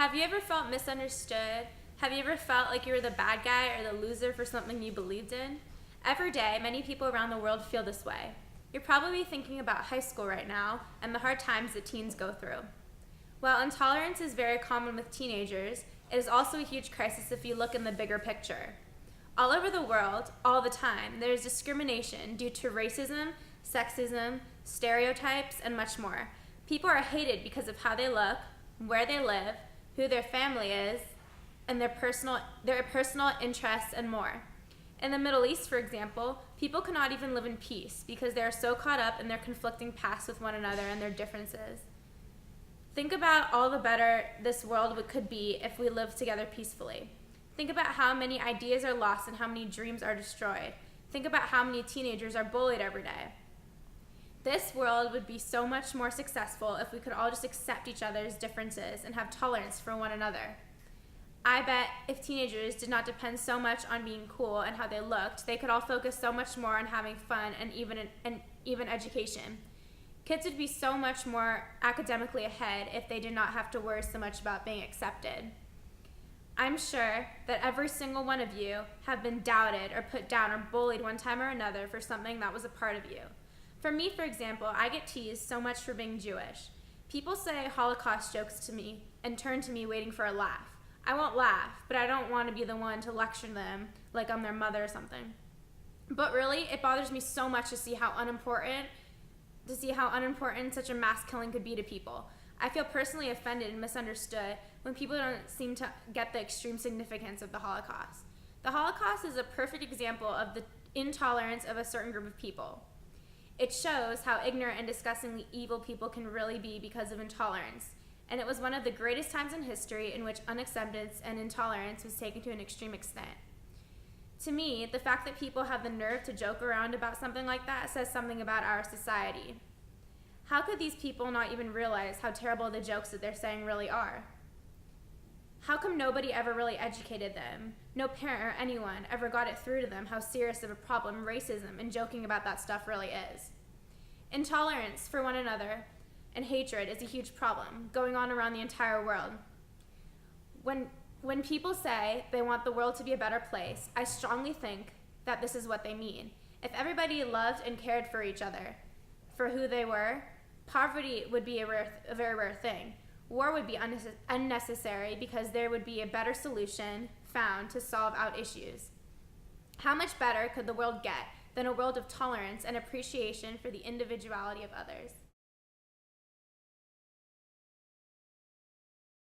Have you ever felt misunderstood? Have you ever felt like you were the bad guy or the loser for something you believed in? Every day, many people around the world feel this way. You're probably thinking about high school right now and the hard times that teens go through. While intolerance is very common with teenagers, it is also a huge crisis if you look in the bigger picture. All over the world, all the time, there is discrimination due to racism, sexism, stereotypes, and much more. People are hated because of how they look, where they live, who their family is, and their personal interests and more. In the Middle East, for example, people cannot even live in peace because they are so caught up in their conflicting pasts with one another and their differences. Think about all the better this world could be if we lived together peacefully. Think about how many ideas are lost and how many dreams are destroyed. Think about how many teenagers are bullied every day. This world would be so much more successful if we could all just accept each other's differences and have tolerance for one another. I bet if teenagers did not depend so much on being cool and how they looked, they could all focus so much more on having fun and even education. Kids would be so much more academically ahead if they did not have to worry so much about being accepted. I'm sure that every single one of you have been doubted or put down or bullied one time or another for something that was a part of you. For me, for example, I get teased so much for being Jewish. People say Holocaust jokes to me and turn to me waiting for a laugh. I won't laugh, but I don't want to be the one to lecture them like I'm their mother or something. But really, it bothers me so much to see how unimportant such a mass killing could be to people. I feel personally offended and misunderstood when people don't seem to get the extreme significance of the Holocaust. The Holocaust is a perfect example of the intolerance of a certain group of people. It shows how ignorant and disgustingly evil people can really be because of intolerance, and it was one of the greatest times in history in which unacceptance and intolerance was taken to an extreme extent. To me, the fact that people have the nerve to joke around about something like that says something about our society. How could these people not even realize how terrible the jokes that they're saying really are? How come nobody ever really educated them? No parent or anyone ever got it through to them how serious of a problem racism and joking about that stuff really is. Intolerance for one another and hatred is a huge problem going on around the entire world. When people say they want the world to be a better place, I strongly think that this is what they mean. If everybody loved and cared for each other, for who they were, poverty would be a very rare thing. War would be unnecessary because there would be a better solution found to solve out issues. How much better could the world get than a world of tolerance and appreciation for the individuality of others?